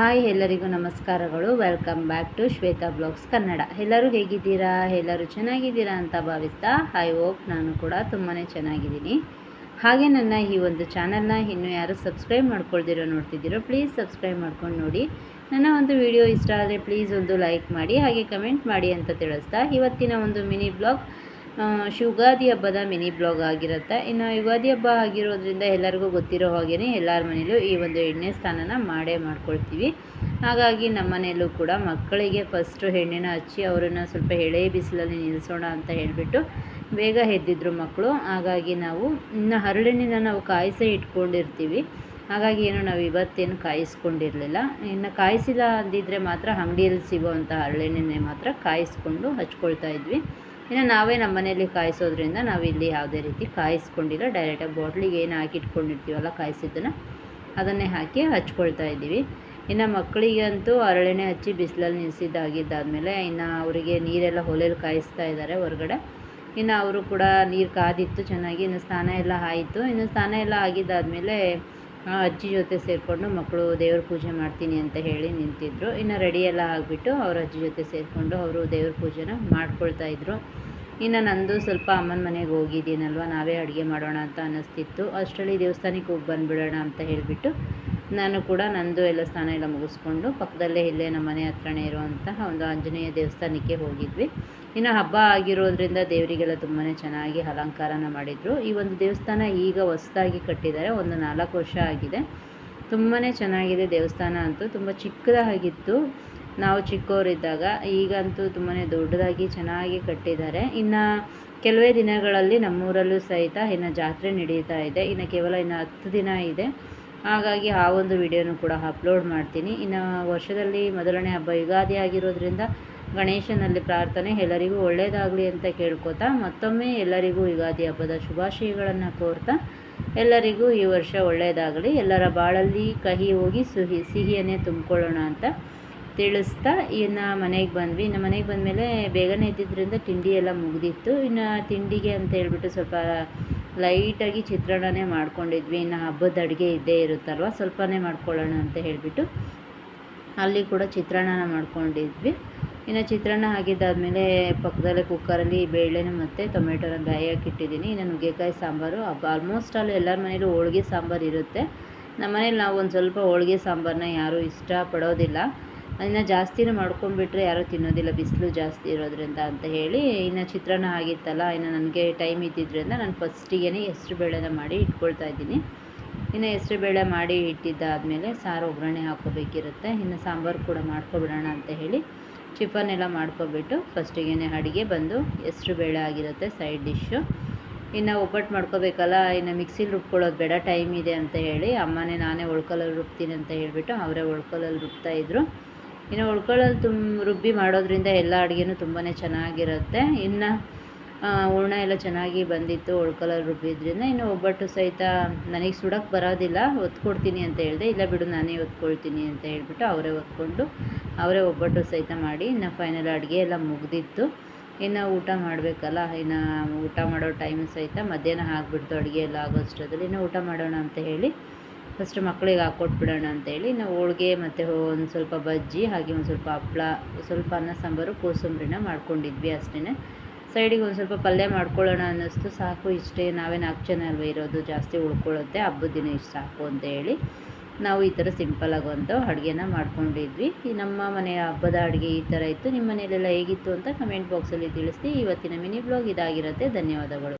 Hi ಎಲ್ಲರಿಗೂ ನಮಸ್ಕಾರಗಳು. Welcome back to Shweta blogs Kannada. ಎಲ್ಲರೂ ಹೇಗಿದ್ದೀರಾ? ಎಲ್ಲರೂ ಚೆನ್ನಾಗಿದ್ದೀರಾ ಅಂತ ಭಾವಿಸ್ತಾ ಐ ಹೋಪ್ ನಾನು ಕೂಡ ತುಂಬಾ ಚೆನ್ನಾಗಿದ್ದೀನಿ. ಹಾಗೆ ನನ್ನ ಈ ಒಂದು ಚಾನಲ್ನ ಇನ್ನೂ ಯಾರು ಸಬ್ಸ್ಕ್ರೈಬ್ ಮಾಡ್ಕೊಳ್ದಿರೋ ನೋಡ್ತಿದ್ದೀರೋ ಪ್ಲೀಸ್ ಸಬ್ಸ್ಕ್ರೈಬ್ ಮಾಡ್ಕೊಂಡು ನೋಡಿ. ನನ್ನ ಒಂದು ವಿಡಿಯೋ ಇಷ್ಟ ಆದರೆ ಪ್ಲೀಸ್ ಒಂದು ಲೈಕ್ ಮಾಡಿ, ಹಾಗೆ ಕಮೆಂಟ್ ಮಾಡಿ ಅಂತ ತಿಳಿಸ್ತಾ ಇವತ್ತಿನ ಒಂದು ಮಿನಿ ಬ್ಲಾಗ್ ಯುಗಾದಿ ಹಬ್ಬದ ಮಿನಿ ಬ್ಲಾಗ್ ಆಗಿರುತ್ತೆ. ಇನ್ನು ಯುಗಾದಿ ಹಬ್ಬ ಆಗಿರೋದ್ರಿಂದ ಎಲ್ಲರಿಗೂ ಗೊತ್ತಿರೋ ಹಾಗೆಯೇ ಎಲ್ಲರ ಮನೇಲೂ ಈ ಒಂದು ಎಣ್ಣೆ ಸ್ನಾನನ ಮಾಡ್ಕೊಳ್ತೀವಿ. ಹಾಗಾಗಿ ನಮ್ಮ ಮನೆಯಲ್ಲೂ ಕೂಡ ಮಕ್ಕಳಿಗೆ ಫಸ್ಟು ಎಣ್ಣೆನ ಹಚ್ಚಿ ಅವರನ್ನು ಸ್ವಲ್ಪ ಎಳೆ ಬಿಸಿಲಲ್ಲಿ ನಿಲ್ಲಿಸೋಣ ಅಂತ ಹೇಳಿಬಿಟ್ಟು ಬೇಗ ಎದ್ದಿದ್ರು ಮಕ್ಕಳು. ಹಾಗಾಗಿ ನಾವು ಇನ್ನು ಹರಳೆಣ್ಣೆನ ನಾವು ಕಾಯಿಸೇ ಇಟ್ಕೊಂಡಿರ್ತೀವಿ. ಹಾಗಾಗಿ ನಾವು ಇವತ್ತೇನು ಕಾಯಿಸ್ಕೊಂಡಿರಲಿಲ್ಲ. ಇನ್ನು ಕಾಯಿಸಿಲ್ಲ ಅಂದಿದ್ರೆ ಮಾತ್ರ ಅಂಗಡಿಯಲ್ಲಿ ಸಿಗೋವಂಥ ಹರಳೆಣ್ಣೆನೇ ಮಾತ್ರ ಕಾಯಿಸ್ಕೊಂಡು ಹಚ್ಕೊಳ್ತಾ ಇದ್ವಿ. ಇನ್ನು ನಾವೇ ನಮ್ಮ ಮನೆಯಲ್ಲಿ ಕಾಯಿಸೋದ್ರಿಂದ ನಾವು ಇಲ್ಲಿ ಯಾವುದೇ ರೀತಿ ಕಾಯಿಸ್ಕೊಂಡಿಲ್ಲ. ಡೈರೆಕ್ಟಾಗಿ ಬಾಟ್ಲಿಗೆ ಏನು ಹಾಕಿ ಇಟ್ಕೊಂಡಿರ್ತೀವಲ್ಲ ಕಾಯಿಸಿದ್ದನ್ನು ಅದನ್ನೇ ಹಾಕಿ ಹಚ್ಕೊಳ್ತಾ ಇದ್ದೀವಿ. ಇನ್ನು ಮಕ್ಕಳಿಗಂತೂ ಹರಳೆಣ್ಣೆ ಹಚ್ಚಿ ಬಿಸಿಲಲ್ಲಿ ನಿಲ್ಲಿಸಿದ್ದಾಗಿದ್ದಾದಮೇಲೆ ಇನ್ನು ಅವರಿಗೆ ನೀರೆಲ್ಲ ಒಲೆಯಲ್ಲಿ ಕಾಯಿಸ್ತಾ ಇದ್ದಾರೆ ಹೊರಗಡೆ. ಇನ್ನು ಅವರು ಕೂಡ ನೀರು ಕಾದಿತ್ತು ಚೆನ್ನಾಗಿ. ಇನ್ನು ಸ್ನಾನ ಎಲ್ಲ ಆಯಿತು. ಇನ್ನು ಸ್ನಾನ ಎಲ್ಲ ಆಗಿದ್ದಾದಮೇಲೆ ಅಜ್ಜಿ ಜೊತೆ ಸೇರಿಕೊಂಡು ಮಕ್ಕಳು ದೇವ್ರ ಪೂಜೆ ಮಾಡ್ತೀನಿ ಅಂತ ಹೇಳಿ ನಿಂತಿದ್ದರು. ಇನ್ನು ರೆಡಿ ಎಲ್ಲ ಆಗಿಬಿಟ್ಟು ಅವ್ರ ಅಜ್ಜಿ ಜೊತೆ ಸೇರಿಕೊಂಡು ಅವರು ದೇವ್ರ ಪೂಜೆನ ಮಾಡ್ಕೊಳ್ತಾಯಿದ್ರು. ಇನ್ನು ನಂದು ಸ್ವಲ್ಪ ಅಮ್ಮನ ಮನೆಗೆ ಹೋಗಿದ್ದೀನಲ್ವ, ನಾವೇ ಅಡುಗೆ ಮಾಡೋಣ ಅಂತ ಅನ್ನಿಸ್ತಿತ್ತು. ಅಷ್ಟರಲ್ಲಿ ದೇವಸ್ಥಾನಕ್ಕೆ ಹೋಗಿ ಬಂದುಬಿಡೋಣ ಅಂತ ಹೇಳಿಬಿಟ್ಟು ನಾನು ಕೂಡ ನಂದು ಎಲ್ಲ ಸ್ನಾನ ಎಲ್ಲ ಮುಗಿಸ್ಕೊಂಡು ಪಕ್ಕದಲ್ಲೇ ಇಲ್ಲೇ ನಮ್ಮ ಮನೆ ಹತ್ರನೇ ಇರುವಂತಹ ಒಂದು ಆಂಜನೇಯ ದೇವಸ್ಥಾನಕ್ಕೆ ಹೋಗಿದ್ವಿ. ಇನ್ನು ಹಬ್ಬ ಆಗಿರೋದ್ರಿಂದ ದೇವರಿಗೆಲ್ಲ ತುಂಬಾ ಚೆನ್ನಾಗಿ ಅಲಂಕಾರನ ಮಾಡಿದರು. ಈ ಒಂದು ದೇವಸ್ಥಾನ ಈಗ ಹೊಸದಾಗಿ ಕಟ್ಟಿದ್ದಾರೆ, ಒಂದು 4 ವರ್ಷ ಆಗಿದೆ. ತುಂಬಾ ಚೆನ್ನಾಗಿದೆ ದೇವಸ್ಥಾನ ಅಂತೂ. ತುಂಬ ಚಿಕ್ಕದಾಗಿತ್ತು ನಾವು ಚಿಕ್ಕವರಿದ್ದಾಗ, ಈಗಂತೂ ತುಂಬಾ ದೊಡ್ಡದಾಗಿ ಚೆನ್ನಾಗಿ ಕಟ್ಟಿದ್ದಾರೆ. ಇನ್ನು ಕೆಲವೇ ದಿನಗಳಲ್ಲಿ ನಮ್ಮೂರಲ್ಲೂ ಸಹಿತ ಇನ್ನು ಜಾತ್ರೆ ನಡೀತಾ ಇದೆ. ಇನ್ನು ಕೇವಲ 10 ದಿನ ಇದೆ. ಹಾಗಾಗಿ ಆ ಒಂದು ವಿಡಿಯೋನು ಕೂಡ ಅಪ್ಲೋಡ್ ಮಾಡ್ತೀನಿ. ಇನ್ನು ವರ್ಷದಲ್ಲಿ ಮೊದಲನೇ ಹಬ್ಬ ಯುಗಾದಿ ಆಗಿರೋದ್ರಿಂದ ಗಣೇಶನಲ್ಲಿ ಪ್ರಾರ್ಥನೆ, ಎಲ್ಲರಿಗೂ ಒಳ್ಳೆಯದಾಗಲಿ ಅಂತ ಕೇಳ್ಕೊತಾ ಮತ್ತೊಮ್ಮೆ ಎಲ್ಲರಿಗೂ ಯುಗಾದಿ ಹಬ್ಬದ ಶುಭಾಶಯಗಳನ್ನು ಕೋರ್ತಾ ಎಲ್ಲರಿಗೂ ಈ ವರ್ಷ ಒಳ್ಳೆಯದಾಗಲಿ, ಎಲ್ಲರ ಬಾಳಲ್ಲಿ ಕಹಿ ಹೋಗಿ ಸಿಹಿಯನ್ನೇ ತುಂಬಿಕೊಳ್ಳೋಣ ಅಂತ ತಿಳಿಸ್ತಾ ಇನ್ನು ಮನೆಗೆ ಬಂದ್ವಿ. ಇನ್ನು ಮನೆಗೆ ಬಂದಮೇಲೆ ಬೇಗನೆ ಇದ್ದಿದ್ದರಿಂದ ತಿಂಡಿ ಎಲ್ಲ ಮುಗಿದಿತ್ತು. ಇನ್ನು ತಿಂಡಿಗೆ ಅಂತ ಹೇಳ್ಬಿಟ್ಟು ಸ್ವಲ್ಪ ಲೈಟಾಗಿ ಚಿತ್ರಾನ್ನನೇ ಮಾಡ್ಕೊಂಡಿದ್ವಿ. ಇನ್ನು ಹಬ್ಬದ ಅಡುಗೆ ಇದ್ದೇ ಇರುತ್ತಲ್ವ, ಸ್ವಲ್ಪನೇ ಮಾಡ್ಕೊಳ್ಳೋಣ ಅಂತ ಹೇಳಿಬಿಟ್ಟು ಅಲ್ಲಿ ಕೂಡ ಚಿತ್ರಾನ್ನ ಮಾಡ್ಕೊಂಡಿದ್ವಿ. ಇನ್ನು ಚಿತ್ರಾನ್ನ ಆಗಿದ್ದಾದಮೇಲೆ ಪಕ್ಕದಲ್ಲೇ ಕುಕ್ಕರಲ್ಲಿ ಬೇಳೆನ ಮತ್ತು ಟೊಮೆಟೊನ ಬೇಯೋಕ್ಕಿಟ್ಟಿದ್ದೀನಿ. ಇನ್ನು ನುಗ್ಗೆಕಾಯಿ ಸಾಂಬಾರು. ಆಲ್ಮೋಸ್ಟ್ ಅಲ್ಲಿ ಎಲ್ಲರ ಮನೇಲೂ ಹೋಳ್ಗೆ ಸಾಂಬಾರು ಇರುತ್ತೆ. ನಮ್ಮ ಮನೇಲಿ ನಾವು ಒಂದು ಸ್ವಲ್ಪ ಹೋಳ್ಗೆ ಸಾಂಬಾರನ್ನ ಯಾರೂ ಇಷ್ಟಪಡೋದಿಲ್ಲ. ಇನ್ನು ಜಾಸ್ತಿನೂ ಮಾಡ್ಕೊಂಡ್ಬಿಟ್ರೆ ಯಾರೂ ತಿನ್ನೋದಿಲ್ಲ, ಬಿಸಿಲು ಜಾಸ್ತಿ ಇರೋದ್ರಿಂದ ಅಂತ ಹೇಳಿ. ಇನ್ನು ಚಿತ್ರಾನ್ನ ಆಗಿತ್ತಲ್ಲ, ಇನ್ನು ನನಗೆ ಟೈಮ್ ಇದ್ದಿದ್ದರಿಂದ ನಾನು ಫಸ್ಟಿಗೆ ಹೆಸರುಬೇಳೆನ ಮಾಡಿ ಇಟ್ಕೊಳ್ತಾ ಇದ್ದೀನಿ. ಇನ್ನು ಹೆಸರುಬೇಳೆ ಮಾಡಿ ಇಟ್ಟಿದ್ದಾದಮೇಲೆ ಸಾರು ಒಗ್ಗರಣೆ ಹಾಕ್ಕೋಬೇಕಿರುತ್ತೆ. ಇನ್ನು ಸಾಂಬಾರು ಕೂಡ ಮಾಡ್ಕೊಬಿಡೋಣ ಅಂತ ಹೇಳಿ ಚಿಫನ್ ಎಲ್ಲ ಮಾಡ್ಕೊಬಿಟ್ಟು ಫಸ್ಟಿಗೆ ಅಡುಗೆ ಬಂದು ಹೆಸರುಬೇಳೆ ಆಗಿರುತ್ತೆ ಸೈಡ್ ಡಿಶ್ಶು. ಇನ್ನು ಒಬ್ಬಟ್ಟು ಮಾಡ್ಕೋಬೇಕಲ್ಲ, ಇನ್ನು ಮಿಕ್ಸಿಲಿ ರುಬ್ಕೊಳ್ಳೋದು ಬೇಡ, ಟೈಮ್ ಇದೆ ಅಂತ ಹೇಳಿ ನಾನೇ ಒಳ್ಕಲಲ್ಲಿ ರುಬ್ತೀನಿ ಅಂತ ಹೇಳಿಬಿಟ್ಟು ಅವರೇ ಒಳ್ಕಲಲ್ಲಿ ರುಬ್ತಾಯಿದ್ರು. ಇನ್ನು ಒಳ್ಕಲಲ್ಲಿ ರುಬ್ಬಿ ಮಾಡೋದ್ರಿಂದ ಎಲ್ಲ ಅಡುಗೆನೂ ತುಂಬಾ ಚೆನ್ನಾಗಿರುತ್ತೆ. ಇನ್ನು ಹೂರ್ಣ ಎಲ್ಲ ಚೆನ್ನಾಗಿ ಬಂದಿತ್ತು ಒಳ್ಕಲಲ್ಲಿ ರುಬ್ಬಿದ್ರಿಂದ. ಇನ್ನು ಒಬ್ಬಟ್ಟು ಸಹಿತ ನನಗೆ ಸುಡೋಕ್ಕೆ ಬರೋದಿಲ್ಲ, ಒತ್ಕೊಡ್ತೀನಿ ಅಂತ ಹೇಳಿದೆ. ಇಲ್ಲ ಬಿಡು ನಾನೇ ಒತ್ಕೊಳ್ತೀನಿ ಅಂತ ಹೇಳಿಬಿಟ್ಟು ಅವರೇ ಒತ್ಕೊಂಡು ಅವರೇ ಒಬ್ಬಟ್ಟು ಸಹಿತ ಮಾಡಿ ಇನ್ನು ಫೈನಲ್ ಅಡುಗೆ ಎಲ್ಲ ಮುಗಿದಿತ್ತು. ಇನ್ನು ಊಟ ಮಾಡಬೇಕಲ್ಲ, ಇನ್ನು ಊಟ ಮಾಡೋ ಟೈಮ್ ಸಹಿತ ಮಧ್ಯಾಹ್ನ ಆಗಿಬಿಡ್ತು. ಅಡುಗೆ ಎಲ್ಲ ಆಗೋಷ್ಟರಲ್ಲಿ ಇನ್ನು ಊಟ ಮಾಡೋಣ ಅಂತ ಹೇಳಿ ಫಸ್ಟ್ ಮಕ್ಕಳಿಗೆ ಹಾಕ್ಕೊಟ್ಬಿಡೋಣ ಅಂತೇಳಿ ಇನ್ನು ಹೋಳ್ಗೆ ಮತ್ತು ಒಂದು ಸ್ವಲ್ಪ ಬಜ್ಜಿ, ಹಾಗೆ ಒಂದು ಸ್ವಲ್ಪ ಹಪ್ಪಳ, ಸ್ವಲ್ಪ ಅನ್ನ ಸಾಂಬಾರು, ಕೋಸಂಬರಿನ ಮಾಡ್ಕೊಂಡಿದ್ವಿ ಅಷ್ಟೇ. ಸೈಡಿಗೆ ಒಂದು ಸ್ವಲ್ಪ ಪಲ್ಯ ಮಾಡ್ಕೊಳ್ಳೋಣ ಅನ್ನಿಸ್ತು. ಸಾಕು ಇಷ್ಟೇ, ನಾವೇ 4 ಜನ ಅಲ್ವ ಇರೋದು, ಜಾಸ್ತಿ ಉಳ್ಕೊಳ್ಳುತ್ತೆ, ಹಬ್ಬದ ದಿನ ಇಷ್ಟು ಸಾಕು ಅಂತ ಹೇಳಿ ನಾವು ಈ ಥರ ಸಿಂಪಲಾಗುವಂಥ ಅಡುಗೆನ ಮಾಡ್ಕೊಂಡಿದ್ವಿ. ಈ ನಮ್ಮ ಮನೆಯ ಹಬ್ಬದ ಅಡುಗೆ ಈ ಥರ ಇತ್ತು. ನಿಮ್ಮ ಮನೆಯಲ್ಲೆಲ್ಲ ಹೇಗಿತ್ತು ಅಂತ ಕಮೆಂಟ್ ಬಾಕ್ಸಲ್ಲಿ ತಿಳಿಸಿ. ಇವತ್ತಿನ ಮಿನಿ ಬ್ಲಾಗ್ ಇದಾಗಿರುತ್ತೆ. ಧನ್ಯವಾದಗಳು.